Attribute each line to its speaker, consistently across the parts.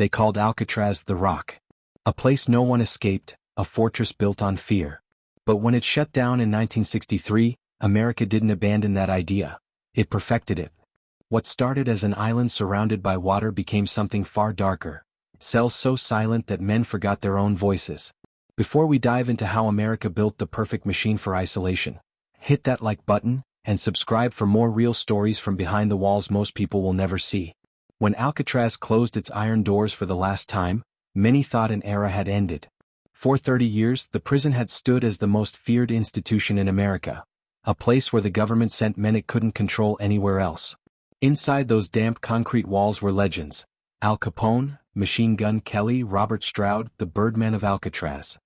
Speaker 1: they called Alcatraz the Rock. A place no one escaped, a fortress built on fear. But when it shut down in 1963, America didn't abandon that idea. It perfected it. What started as an island surrounded by water became something far darker. Cells so silent that men forgot their own voices. Before we dive into how America built the perfect machine for isolation, hit that like button, and subscribe for more real stories from behind the walls most people will never see. When Alcatraz closed its iron doors for the last time, many thought an era had ended. For 30 years, the prison had stood as the most feared institution in America, a place where the government sent men it couldn't control anywhere else. Inside those damp concrete walls were legends: Al Capone, Machine Gun Kelly, Robert Stroud, the Birdman of Alcatraz.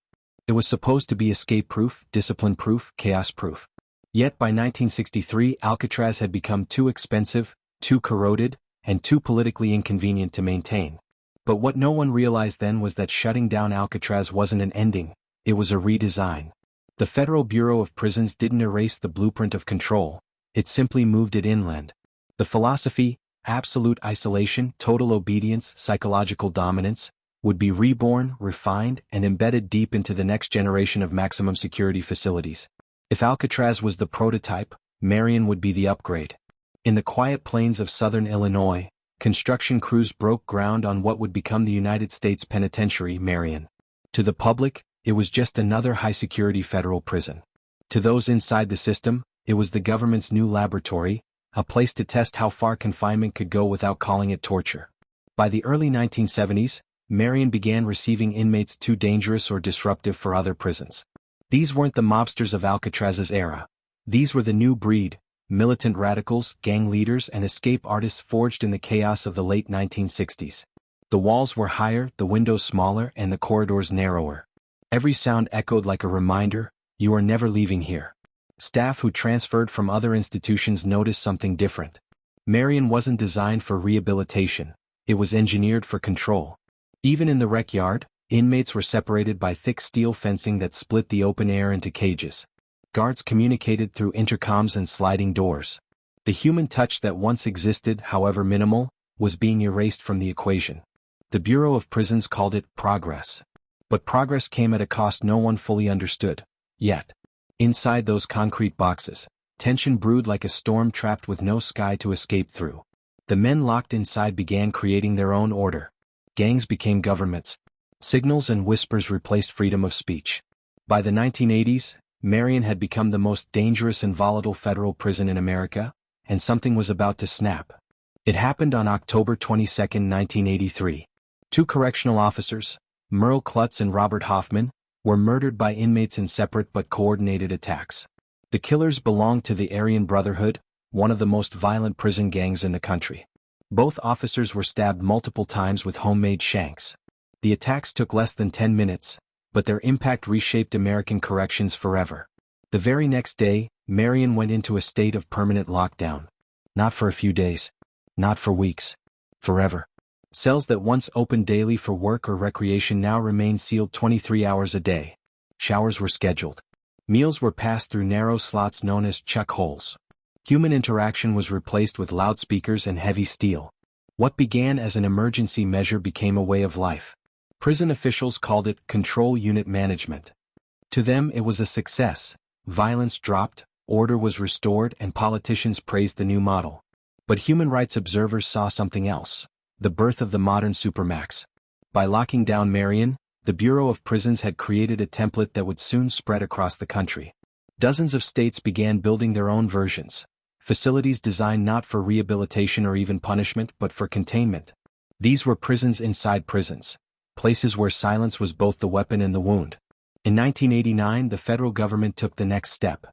Speaker 1: It was supposed to be escape-proof, discipline-proof, chaos-proof. Yet by 1963, Alcatraz had become too expensive, too corroded, and too politically inconvenient to maintain. But what no one realized then was that shutting down Alcatraz wasn't an ending, it was a redesign. The Federal Bureau of Prisons didn't erase the blueprint of control, it simply moved it inland. The philosophy, absolute isolation, total obedience, psychological dominance, would be reborn, refined, and embedded deep into the next generation of maximum security facilities. If Alcatraz was the prototype, Marion would be the upgrade. In the quiet plains of southern Illinois, construction crews broke ground on what would become the United States Penitentiary, Marion. To the public, it was just another high-security federal prison. To those inside the system, it was the government's new laboratory, a place to test how far confinement could go without calling it torture. By the early 1970s, Marion began receiving inmates too dangerous or disruptive for other prisons. These weren't the mobsters of Alcatraz's era. These were the new breed, militant radicals, gang leaders, and escape artists forged in the chaos of the late 1960s. The walls were higher, the windows smaller, and the corridors narrower. Every sound echoed like a reminder, you are never leaving here. Staff who transferred from other institutions noticed something different. Marion wasn't designed for rehabilitation, it was engineered for control. Even in the rec yard, inmates were separated by thick steel fencing that split the open air into cages. Guards communicated through intercoms and sliding doors. The human touch that once existed, however minimal, was being erased from the equation. The Bureau of Prisons called it progress. But progress came at a cost no one fully understood. Yet, inside those concrete boxes, tension brewed like a storm trapped with no sky to escape through. The men locked inside began creating their own order. Gangs became governments. Signals and whispers replaced freedom of speech. By the 1980s, Marion had become the most dangerous and volatile federal prison in America, and something was about to snap. It happened on October 22, 1983. Two correctional officers, Merle Klutz and Robert Hoffman, were murdered by inmates in separate but coordinated attacks. The killers belonged to the Aryan Brotherhood, one of the most violent prison gangs in the country. Both officers were stabbed multiple times with homemade shanks. The attacks took less than 10 minutes, but their impact reshaped American corrections forever. The very next day, Marion went into a state of permanent lockdown. Not for a few days. Not for weeks. Forever. Cells that once opened daily for work or recreation now remained sealed 23 hours a day. Showers were scheduled. Meals were passed through narrow slots known as chuck holes. Human interaction was replaced with loudspeakers and heavy steel. What began as an emergency measure became a way of life. Prison officials called it control unit management. To them it was a success. Violence dropped, order was restored, and politicians praised the new model. But human rights observers saw something else: the birth of the modern Supermax. By locking down Marion, the Bureau of Prisons had created a template that would soon spread across the country. Dozens of states began building their own versions. Facilities designed not for rehabilitation or even punishment but for containment. These were prisons inside prisons. Places where silence was both the weapon and the wound. In 1989, the federal government took the next step.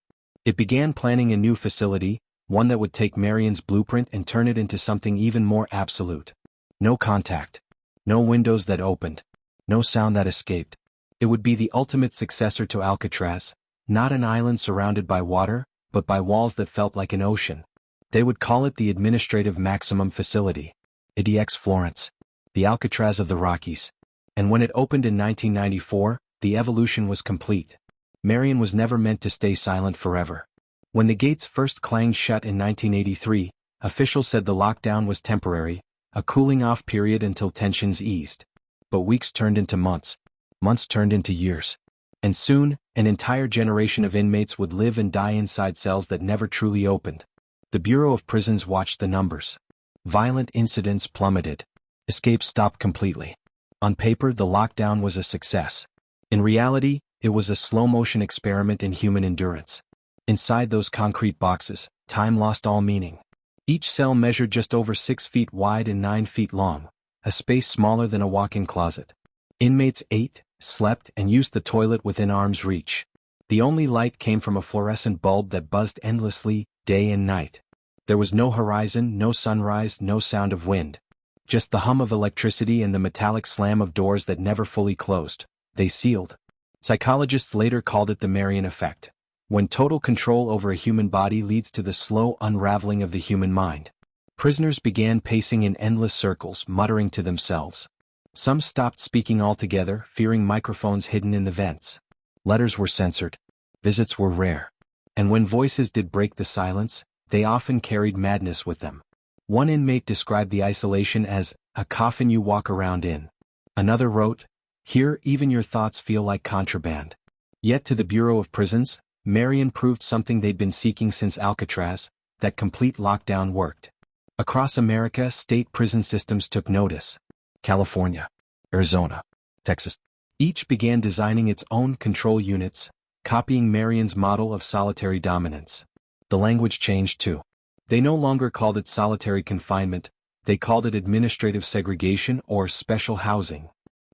Speaker 1: It began planning a new facility, one that would take Marion's blueprint and turn it into something even more absolute. No contact. No windows that opened. No sound that escaped. It would be the ultimate successor to Alcatraz, not an island surrounded by water, but by walls that felt like an ocean. They would call it the Administrative Maximum Facility, ADX Florence, the Alcatraz of the Rockies. And when it opened in 1994, the evolution was complete. Marion was never meant to stay silent forever. When the gates first clanged shut in 1983, officials said the lockdown was temporary, a cooling-off period until tensions eased. But weeks turned into months. Months turned into years. And soon, an entire generation of inmates would live and die inside cells that never truly opened. The Bureau of Prisons watched the numbers. Violent incidents plummeted. Escapes stopped completely. On paper, the lockdown was a success. In reality, it was a slow-motion experiment in human endurance. Inside those concrete boxes, time lost all meaning. Each cell measured just over 6 feet wide and 9 feet long, a space smaller than a walk-in closet. Inmates ate, slept, and used the toilet within arm's reach. The only light came from a fluorescent bulb that buzzed endlessly, day and night. There was no horizon, no sunrise, no sound of wind. Just the hum of electricity and the metallic slam of doors that never fully closed. They sealed. Psychologists later called it the Marion effect, when total control over a human body leads to the slow unraveling of the human mind. Prisoners began pacing in endless circles, muttering to themselves. Some stopped speaking altogether, fearing microphones hidden in the vents. Letters were censored. Visits were rare. And when voices did break the silence, they often carried madness with them. One inmate described the isolation as a coffin you walk around in. Another wrote, "Here even your thoughts feel like contraband." Yet to the Bureau of Prisons, Marion proved something they'd been seeking since Alcatraz, that complete lockdown worked. Across America, state prison systems took notice. California, Arizona, Texas. Each began designing its own control units, copying Marion's model of solitary dominance. The language changed too. They no longer called it solitary confinement, they called it administrative segregation or special housing.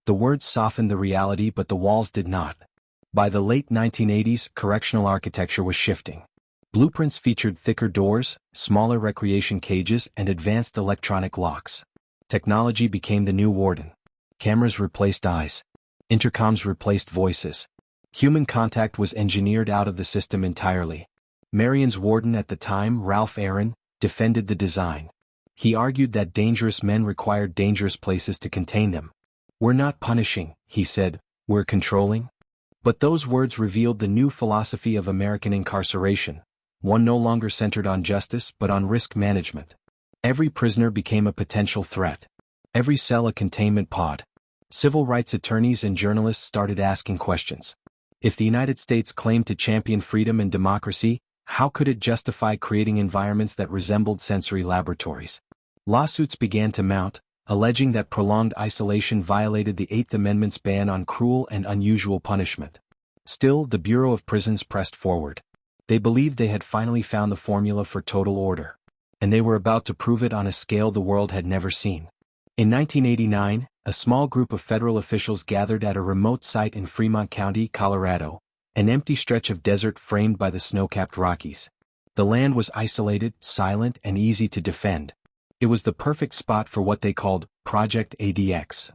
Speaker 1: The words softened the reality, but the walls did not. By the late 1980s, correctional architecture was shifting. Blueprints featured thicker doors, smaller recreation cages, and advanced electronic locks. Technology became the new warden. Cameras replaced eyes. Intercoms replaced voices. Human contact was engineered out of the system entirely. Marion's warden at the time, Ralph Aaron, defended the design. He argued that dangerous men required dangerous places to contain them. "We're not punishing," he said, "we're controlling." But those words revealed the new philosophy of American incarceration, one no longer centered on justice but on risk management. Every prisoner became a potential threat. Every cell a containment pod. Civil rights attorneys and journalists started asking questions. If the United States claimed to champion freedom and democracy, how could it justify creating environments that resembled sensory laboratories? Lawsuits began to mount, alleging that prolonged isolation violated the Eighth Amendment's ban on cruel and unusual punishment. Still, the Bureau of Prisons pressed forward. They believed they had finally found the formula for total order. And they were about to prove it on a scale the world had never seen. In 1989, a small group of federal officials gathered at a remote site in Fremont County, Colorado, an empty stretch of desert framed by the snow-capped Rockies. The land was isolated, silent, and easy to defend. It was the perfect spot for what they called Project ADX.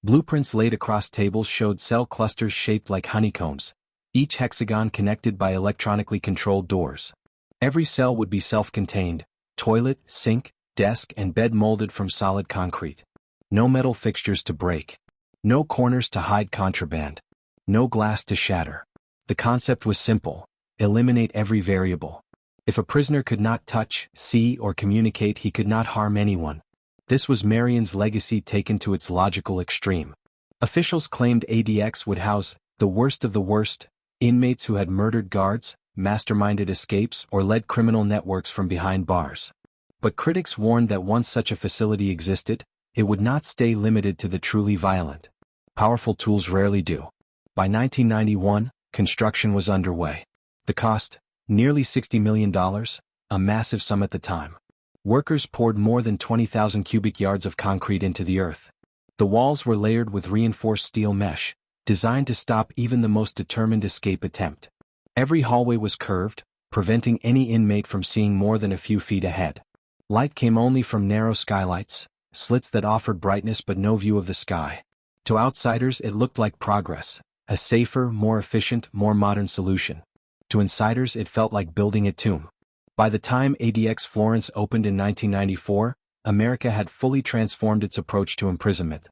Speaker 1: Blueprints laid across tables showed cell clusters shaped like honeycombs, each hexagon connected by electronically controlled doors. Every cell would be self-contained, toilet, sink, desk, and bed molded from solid concrete. No metal fixtures to break. No corners to hide contraband. No glass to shatter. The concept was simple: eliminate every variable. If a prisoner could not touch, see, or communicate, he could not harm anyone. This was Marion's legacy taken to its logical extreme. Officials claimed ADX would house the worst of the worst, inmates who had murdered guards, masterminded escapes, or led criminal networks from behind bars. But critics warned that once such a facility existed, it would not stay limited to the truly violent. Powerful tools rarely do. By 1991, construction was underway. The cost, nearly $60 million, a massive sum at the time. Workers poured more than 20,000 cubic yards of concrete into the earth. The walls were layered with reinforced steel mesh, designed to stop even the most determined escape attempt. Every hallway was curved, preventing any inmate from seeing more than a few feet ahead. Light came only from narrow skylights, slits that offered brightness but no view of the sky. To outsiders it looked like progress, a safer, more efficient, more modern solution. To insiders it felt like building a tomb. By the time ADX Florence opened in 1994, America had fully transformed its approach to imprisonment.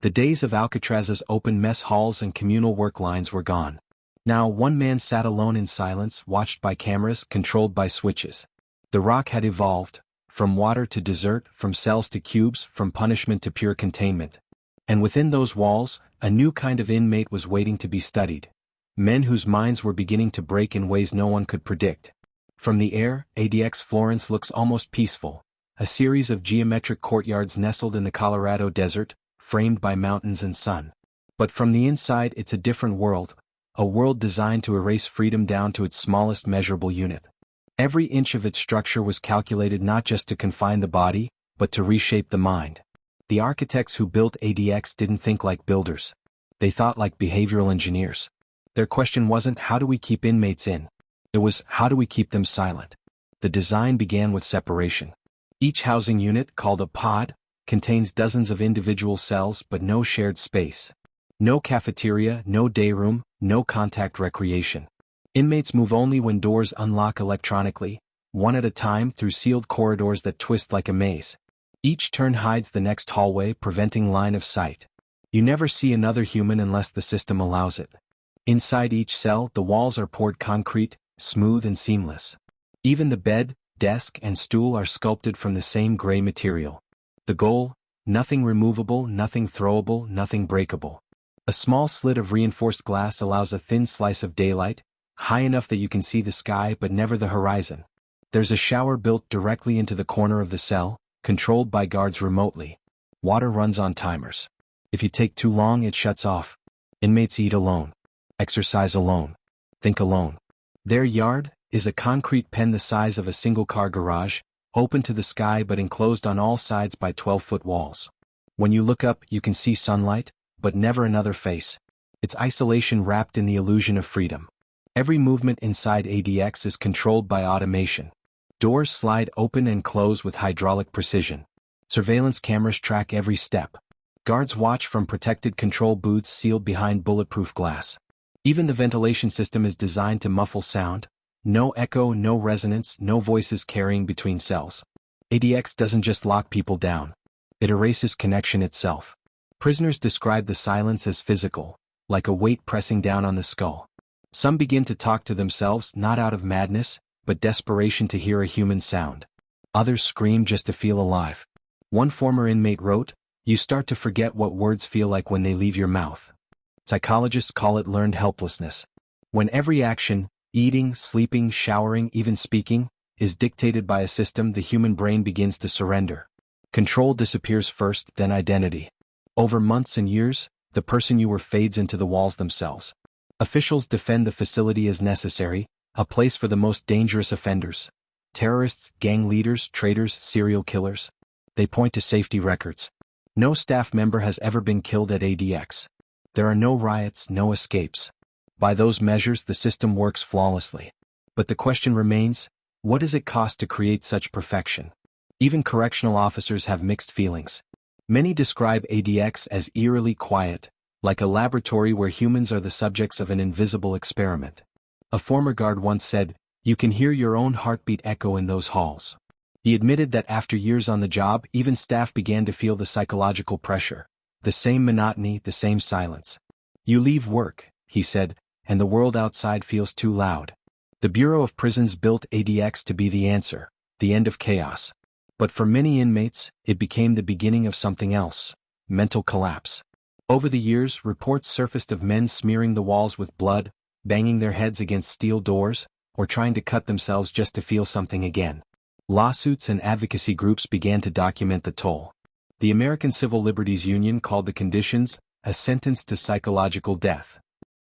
Speaker 1: The days of Alcatraz's open mess halls and communal work lines were gone. Now one man sat alone in silence, watched by cameras, controlled by switches. The Rock had evolved, from water to desert, from cells to cubes, from punishment to pure containment. And within those walls, a new kind of inmate was waiting to be studied. Men whose minds were beginning to break in ways no one could predict. From the air, ADX Florence looks almost peaceful, a series of geometric courtyards nestled in the Colorado desert, framed by mountains and sun. But from the inside it's a different world, a world designed to erase freedom down to its smallest measurable unit. Every inch of its structure was calculated not just to confine the body, but to reshape the mind. The architects who built ADX didn't think like builders. They thought like behavioral engineers. Their question wasn't how do we keep inmates in? It was how do we keep them silent? The design began with separation. Each housing unit, called a pod, contains dozens of individual cells but no shared space. No cafeteria, no day room, no contact recreation. Inmates move only when doors unlock electronically, one at a time through sealed corridors that twist like a maze. Each turn hides the next hallway, preventing line of sight. You never see another human unless the system allows it. Inside each cell, the walls are poured concrete, smooth and seamless. Even the bed, desk and stool are sculpted from the same gray material. The goal? Nothing removable, nothing throwable, nothing breakable. A small slit of reinforced glass allows a thin slice of daylight, high enough that you can see the sky but never the horizon. There's a shower built directly into the corner of the cell, controlled by guards remotely. Water runs on timers. If you take too long, it shuts off. Inmates eat alone. Exercise alone. Think alone. Their yard is a concrete pen the size of a single-car garage, open to the sky but enclosed on all sides by 12-foot walls. When you look up, you can see sunlight, but never another face. It's isolation wrapped in the illusion of freedom. Every movement inside ADX is controlled by automation. Doors slide open and close with hydraulic precision. Surveillance cameras track every step. Guards watch from protected control booths sealed behind bulletproof glass. Even the ventilation system is designed to muffle sound. No echo, no resonance, no voices carrying between cells. ADX doesn't just lock people down. It erases connection itself. Prisoners describe the silence as physical, like a weight pressing down on the skull. Some begin to talk to themselves not out of madness, but desperation to hear a human sound. Others scream just to feel alive. One former inmate wrote, "You start to forget what words feel like when they leave your mouth." Psychologists call it learned helplessness. When every action, eating, sleeping, showering, even speaking, is dictated by a system, the human brain begins to surrender. Control disappears first, then identity. Over months and years, the person you were fades into the walls themselves. Officials defend the facility as necessary, a place for the most dangerous offenders. Terrorists, gang leaders, traitors, serial killers. They point to safety records. No staff member has ever been killed at ADX. There are no riots, no escapes. By those measures, the system works flawlessly. But the question remains, what does it cost to create such perfection? Even correctional officers have mixed feelings. Many describe ADX as eerily quiet, like a laboratory where humans are the subjects of an invisible experiment. A former guard once said, "You can hear your own heartbeat echo in those halls." He admitted that after years on the job, even staff began to feel the psychological pressure. The same monotony, the same silence. "You leave work," he said, "and the world outside feels too loud." The Bureau of Prisons built ADX to be the answer, the end of chaos. But for many inmates, it became the beginning of something else: mental collapse. Over the years, reports surfaced of men smearing the walls with blood, banging their heads against steel doors, or trying to cut themselves just to feel something again. Lawsuits and advocacy groups began to document the toll. The American Civil Liberties Union called the conditions a sentence to psychological death.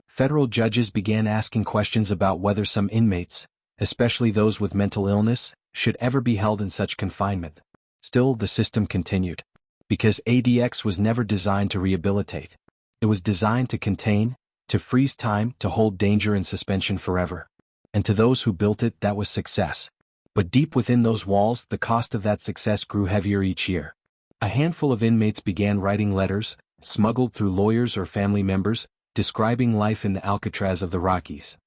Speaker 1: Federal judges began asking questions about whether some inmates, especially those with mental illness, should ever be held in such confinement. Still, the system continued. Because ADX was never designed to rehabilitate. It was designed to contain, to freeze time, to hold danger in suspension forever. And to those who built it, that was success. But deep within those walls, the cost of that success grew heavier each year. A handful of inmates began writing letters, smuggled through lawyers or family members, describing life in the Alcatraz of the Rockies.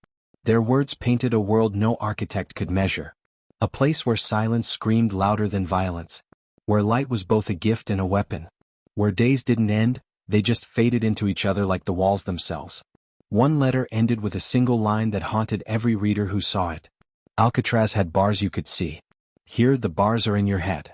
Speaker 1: Their words painted a world no architect could measure. A place where silence screamed louder than violence. Where light was both a gift and a weapon. Where days didn't end, they just faded into each other like the walls themselves. One letter ended with a single line that haunted every reader who saw it. "Alcatraz had bars you could see. Here the bars are in your head.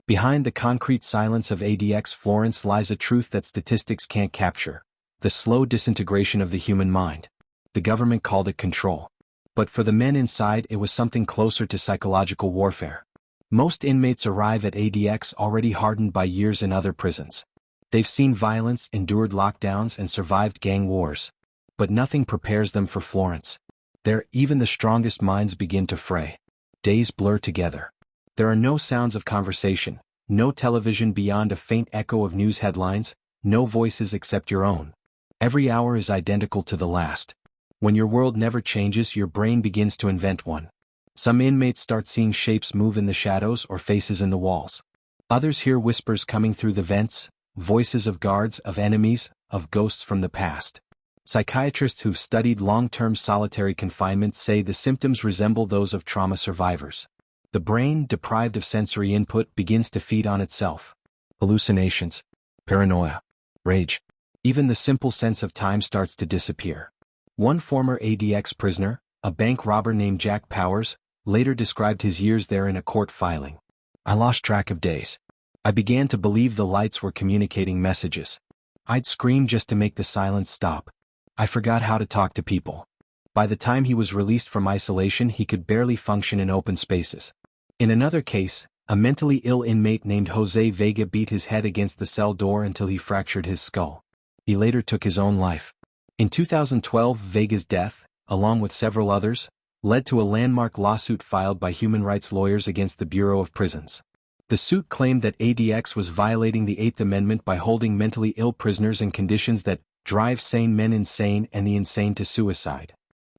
Speaker 1: Behind the concrete silence of ADX Florence lies a truth that statistics can't capture: the slow disintegration of the human mind. The government called it control. But for the men inside, it was something closer to psychological warfare. Most inmates arrive at ADX already hardened by years in other prisons. They've seen violence, endured lockdowns, and survived gang wars. But nothing prepares them for Florence. There, even the strongest minds begin to fray. Days blur together. There are no sounds of conversation, no television beyond a faint echo of news headlines, no voices except your own. Every hour is identical to the last. When your world never changes, your brain begins to invent one. Some inmates start seeing shapes move in the shadows or faces in the walls. Others hear whispers coming through the vents, voices of guards, of enemies, of ghosts from the past. Psychiatrists who've studied long-term solitary confinement say the symptoms resemble those of trauma survivors. The brain, deprived of sensory input, begins to feed on itself. Hallucinations, paranoia, rage. Even the simple sense of time starts to disappear. One former ADX prisoner, a bank robber named Jack Powers, later described his years there in a court filing. "I lost track of days. I began to believe the lights were communicating messages. I'd scream just to make the silence stop. I forgot how to talk to people." By the time he was released from isolation, he could barely function in open spaces. In another case, a mentally ill inmate named Jose Vega beat his head against the cell door until he fractured his skull. He later took his own life. In 2012, Vega's death, along with several others, led to a landmark lawsuit filed by human rights lawyers against the Bureau of Prisons. The suit claimed that ADX was violating the Eighth Amendment by holding mentally ill prisoners in conditions that drive sane men insane and the insane to suicide.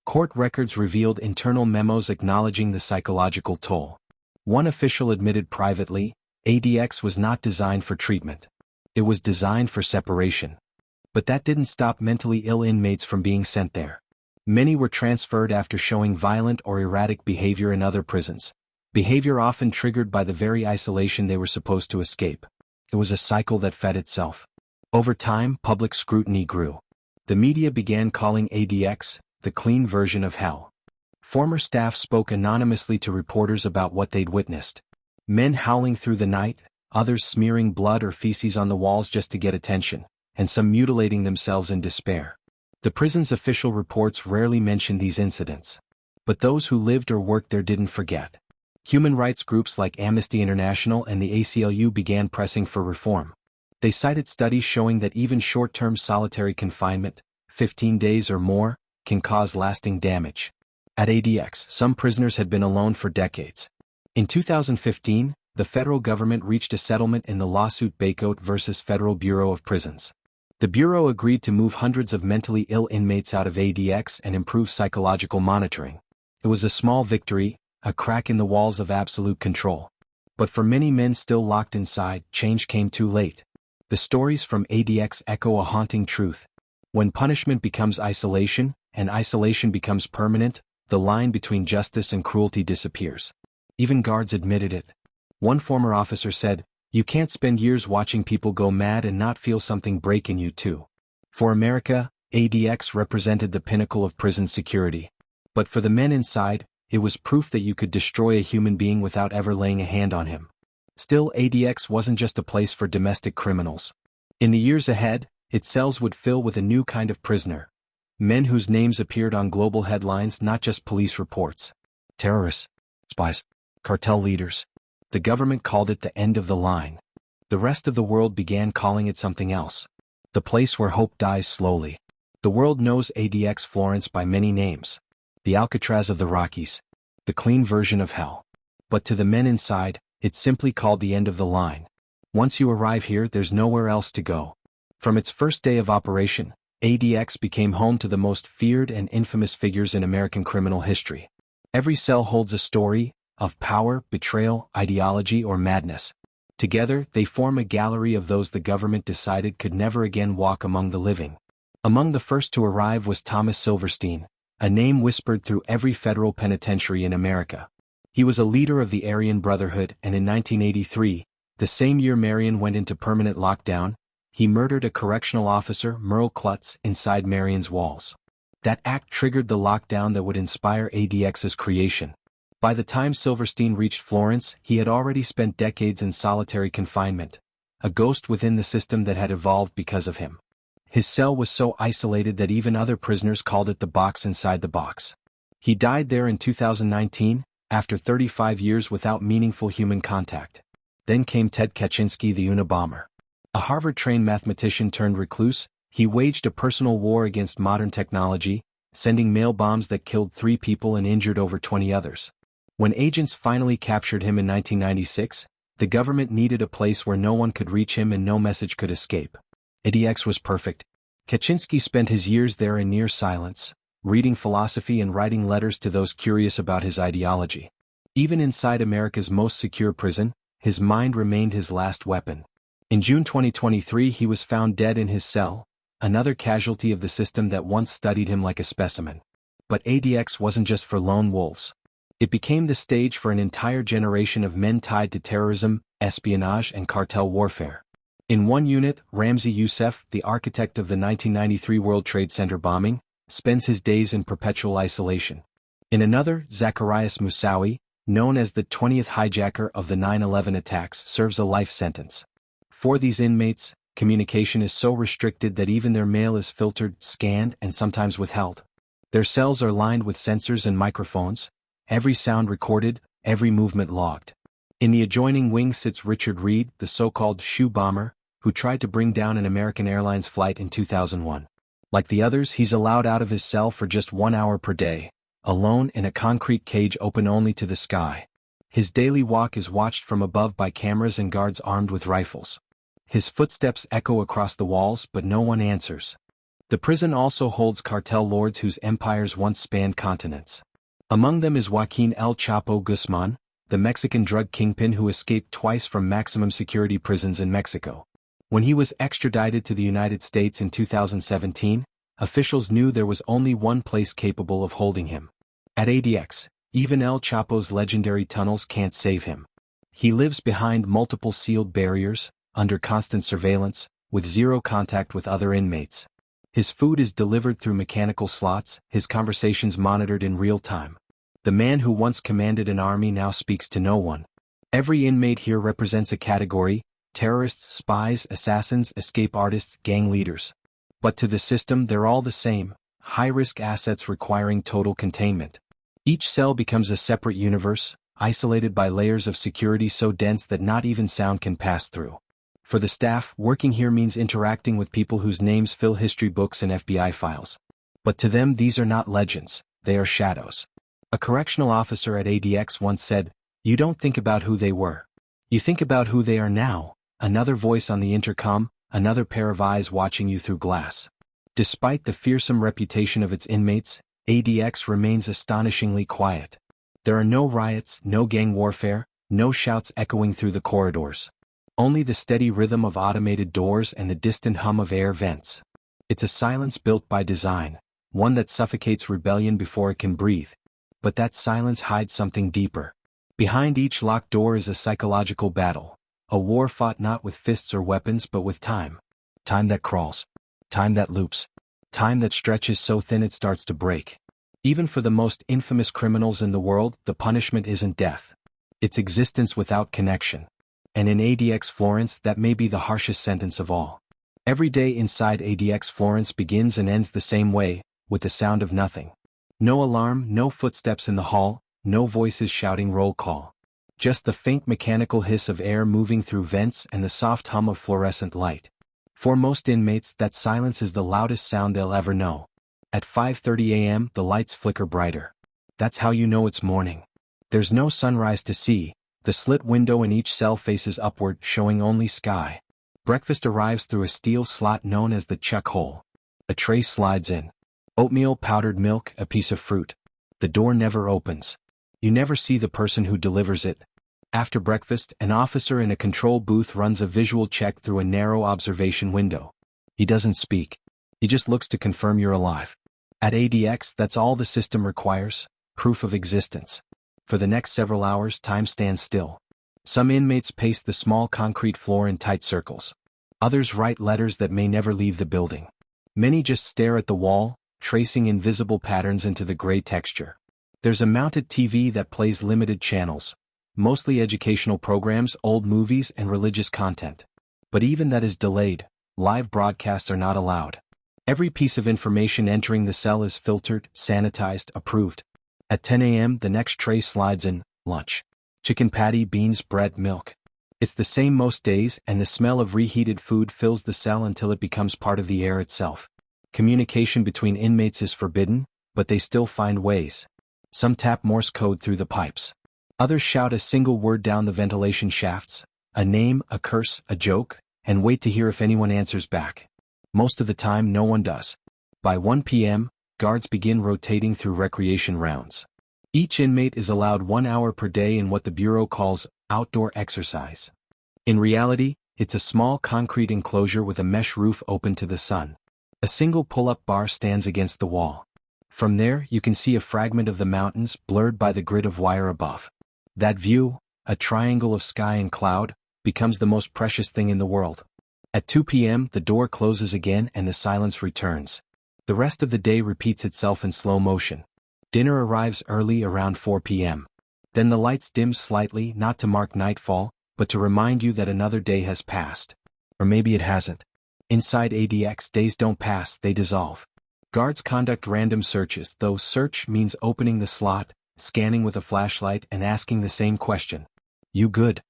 Speaker 1: Court records revealed internal memos acknowledging the psychological toll. One official admitted privately, ADX was not designed for treatment. It was designed for separation. But that didn't stop mentally ill inmates from being sent there. Many were transferred after showing violent or erratic behavior in other prisons. Behavior often triggered by the very isolation they were supposed to escape. It was a cycle that fed itself. Over time, public scrutiny grew. The media began calling ADX the clean version of hell. Former staff spoke anonymously to reporters about what they'd witnessed. Men howling through the night, others smearing blood or feces on the walls just to get attention, and some mutilating themselves in despair. The prison's official reports rarely mentioned these incidents. But those who lived or worked there didn't forget. Human rights groups like Amnesty International and the ACLU began pressing for reform. They cited studies showing that even short-term solitary confinement, 15 days or more, can cause lasting damage. At ADX, some prisoners had been alone for decades. In 2015, the federal government reached a settlement in the lawsuit Baycoat versus Federal Bureau of Prisons. The Bureau agreed to move hundreds of mentally ill inmates out of ADX and improve psychological monitoring. It was a small victory, a crack in the walls of absolute control. But for many men still locked inside, change came too late. The stories from ADX echo a haunting truth. When punishment becomes isolation, and isolation becomes permanent, the line between justice and cruelty disappears. Even guards admitted it. One former officer said, "You can't spend years watching people go mad and not feel something break in you too." For America, ADX represented the pinnacle of prison security. But for the men inside, it was proof that you could destroy a human being without ever laying a hand on him. Still, ADX wasn't just a place for domestic criminals. In the years ahead, its cells would fill with a new kind of prisoner. Men whose names appeared on global headlines, not just police reports. Terrorists, spies, cartel leaders. The government called it the end of the line. The rest of the world began calling it something else. The place where hope dies slowly. The world knows ADX Florence by many names. The Alcatraz of the Rockies. The clean version of hell. But to the men inside, it's simply called the end of the line. Once you arrive here, there's nowhere else to go. From its first day of operation, ADX became home to the most feared and infamous figures in American criminal history. Every cell holds a story of power, betrayal, ideology, or madness. Together, they form a gallery of those the government decided could never again walk among the living. Among the first to arrive was Thomas Silverstein, a name whispered through every federal penitentiary in America. He was a leader of the Aryan Brotherhood, and in 1983, the same year Marion went into permanent lockdown, he murdered a correctional officer, Merle Klutz, inside Marion's walls. That act triggered the lockdown that would inspire ADX's creation. By the time Silverstein reached Florence, he had already spent decades in solitary confinement, a ghost within the system that had evolved because of him. His cell was so isolated that even other prisoners called it the box inside the box. He died there in 2019, after 35 years without meaningful human contact. Then came Ted Kaczynski, the Unabomber. A Harvard-trained mathematician turned recluse, he waged a personal war against modern technology, sending mail bombs that killed 3 people and injured over 20 others. When agents finally captured him in 1996, the government needed a place where no one could reach him and no message could escape. ADX was perfect. Kaczynski spent his years there in near silence, reading philosophy and writing letters to those curious about his ideology. Even inside America's most secure prison, his mind remained his last weapon. In June 2023 he was found dead in his cell, another casualty of the system that once studied him like a specimen. But ADX wasn't just for lone wolves. It became the stage for an entire generation of men tied to terrorism, espionage and cartel warfare. In one unit, Ramzi Youssef, the architect of the 1993 World Trade Center bombing, spends his days in perpetual isolation. In another, Zacarias Moussaoui, known as the 20th hijacker of the 9/11 attacks, serves a life sentence. For these inmates, communication is so restricted that even their mail is filtered, scanned, and sometimes withheld. Their cells are lined with sensors and microphones, every sound recorded, every movement logged. In the adjoining wing sits Richard Reed, the so-called shoe bomber, who tried to bring down an American Airlines flight in 2001. Like the others, he's allowed out of his cell for just 1 hour per day, alone in a concrete cage open only to the sky. His daily walk is watched from above by cameras and guards armed with rifles. His footsteps echo across the walls, but no one answers. The prison also holds cartel lords whose empires once spanned continents. Among them is Joaquin El Chapo Guzmán, the Mexican drug kingpin who escaped twice from maximum security prisons in Mexico. When he was extradited to the United States in 2017, officials knew there was only one place capable of holding him. At ADX, even El Chapo's legendary tunnels can't save him. He lives behind multiple sealed barriers, under constant surveillance, with zero contact with other inmates. His food is delivered through mechanical slots, his conversations monitored in real time. The man who once commanded an army now speaks to no one. Every inmate here represents a category: terrorists, spies, assassins, escape artists, gang leaders. But to the system they're all the same, high-risk assets requiring total containment. Each cell becomes a separate universe, isolated by layers of security so dense that not even sound can pass through. For the staff, working here means interacting with people whose names fill history books and FBI files. But to them these are not legends, they are shadows. A correctional officer at ADX once said, "You don't think about who they were. You think about who they are now," another voice on the intercom, another pair of eyes watching you through glass. Despite the fearsome reputation of its inmates, ADX remains astonishingly quiet. There are no riots, no gang warfare, no shouts echoing through the corridors. Only the steady rhythm of automated doors and the distant hum of air vents. It's a silence built by design, one that suffocates rebellion before it can breathe. But that silence hides something deeper. Behind each locked door is a psychological battle, a war fought not with fists or weapons but with time. Time that crawls. Time that loops. Time that stretches so thin it starts to break. Even for the most infamous criminals in the world, the punishment isn't death. It's existence without connection. And in ADX Florence, that may be the harshest sentence of all. Every day inside ADX Florence begins and ends the same way, with the sound of nothing. No alarm, no footsteps in the hall, no voices shouting roll call. Just the faint mechanical hiss of air moving through vents and the soft hum of fluorescent light. For most inmates, that silence is the loudest sound they'll ever know. At 5:30 a.m., the lights flicker brighter. That's how you know it's morning. There's no sunrise to see. The slit window in each cell faces upward, showing only sky. Breakfast arrives through a steel slot known as the chuck hole. A tray slides in. Oatmeal, powdered milk, a piece of fruit. The door never opens. You never see the person who delivers it. After breakfast, an officer in a control booth runs a visual check through a narrow observation window. He doesn't speak. He just looks to confirm you're alive. At ADX, that's all the system requires: proof of existence. For the next several hours, time stands still. Some inmates pace the small concrete floor in tight circles. Others write letters that may never leave the building. Many just stare at the wall, tracing invisible patterns into the gray texture. There's a mounted TV that plays limited channels, mostly educational programs, old movies, and religious content. But even that is delayed. Live broadcasts are not allowed. Every piece of information entering the cell is filtered, sanitized, approved. At 10 a.m. the next tray slides in, lunch. Chicken patty, beans, bread, milk. It's the same most days, and the smell of reheated food fills the cell until it becomes part of the air itself. Communication between inmates is forbidden, but they still find ways. Some tap Morse code through the pipes. Others shout a single word down the ventilation shafts, a name, a curse, a joke, and wait to hear if anyone answers back. Most of the time no one does. By 1 p.m., guards begin rotating through recreation rounds. Each inmate is allowed 1 hour per day in what the Bureau calls outdoor exercise. In reality, it's a small concrete enclosure with a mesh roof open to the sun. A single pull-up bar stands against the wall. From there you can see a fragment of the mountains blurred by the grid of wire above. That view, a triangle of sky and cloud, becomes the most precious thing in the world. At 2 p.m. the door closes again and the silence returns. The rest of the day repeats itself in slow motion. Dinner arrives early around 4 p.m. Then the lights dim slightly, not to mark nightfall, but to remind you that another day has passed. Or maybe it hasn't. Inside ADX, days don't pass, they dissolve. Guards conduct random searches, though search means opening the slot, scanning with a flashlight, and asking the same question. You good?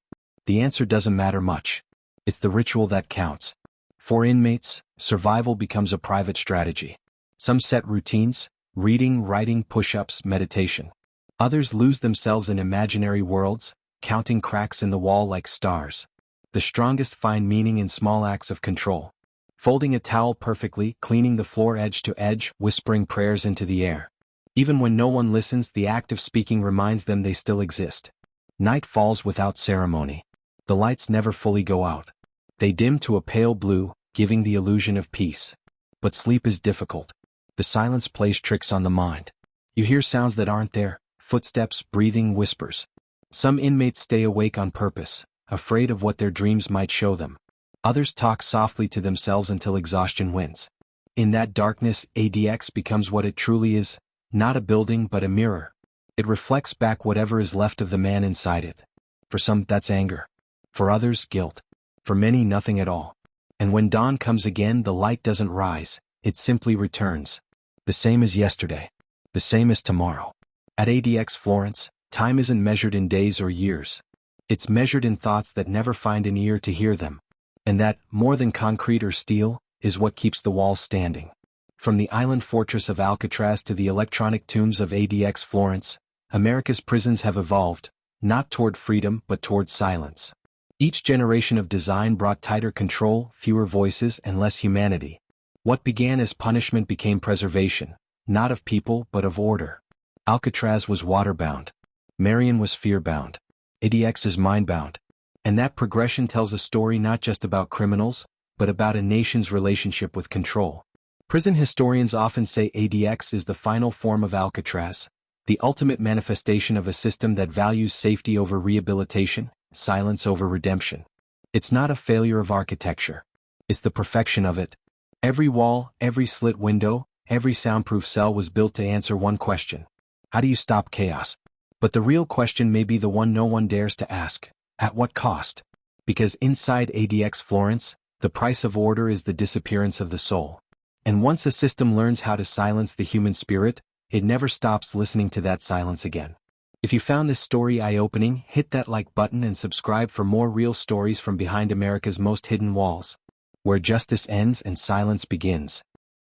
Speaker 1: The answer doesn't matter much. It's the ritual that counts. For inmates, survival becomes a private strategy. Some set routines: reading, writing, push-ups, meditation. Others lose themselves in imaginary worlds, counting cracks in the wall like stars. The strongest find meaning in small acts of control. Folding a towel perfectly, cleaning the floor edge to edge, whispering prayers into the air. Even when no one listens, the act of speaking reminds them they still exist. Night falls without ceremony. The lights never fully go out. They dim to a pale blue, giving the illusion of peace. But sleep is difficult. The silence plays tricks on the mind. You hear sounds that aren't there: footsteps, breathing, whispers. Some inmates stay awake on purpose, afraid of what their dreams might show them. Others talk softly to themselves until exhaustion wins. In that darkness, ADX becomes what it truly is, not a building but a mirror. It reflects back whatever is left of the man inside it. For some, that's anger. For others, guilt. For many, nothing at all. And when dawn comes again, the light doesn't rise, it simply returns. The same as yesterday. The same as tomorrow. At ADX Florence, time isn't measured in days or years. It's measured in thoughts that never find an ear to hear them. And that, more than concrete or steel, is what keeps the walls standing. From the island fortress of Alcatraz to the electronic tombs of ADX Florence, America's prisons have evolved, not toward freedom but toward silence. Each generation of design brought tighter control, fewer voices, and less humanity. What began as punishment became preservation, not of people but of order. Alcatraz was water-bound. Marion was fear-bound. ADX is mind-bound. And that progression tells a story not just about criminals, but about a nation's relationship with control. Prison historians often say ADX is the final form of Alcatraz, the ultimate manifestation of a system that values safety over rehabilitation, silence over redemption. It's not a failure of architecture. It's the perfection of it. Every wall, every slit window, every soundproof cell was built to answer one question. How do you stop chaos? But the real question may be the one no one dares to ask. At what cost? Because inside ADX Florence, the price of order is the disappearance of the soul. And once a system learns how to silence the human spirit, it never stops listening to that silence again. If you found this story eye-opening, hit that like button and subscribe for more real stories from behind America's most hidden walls. Where justice ends and silence begins.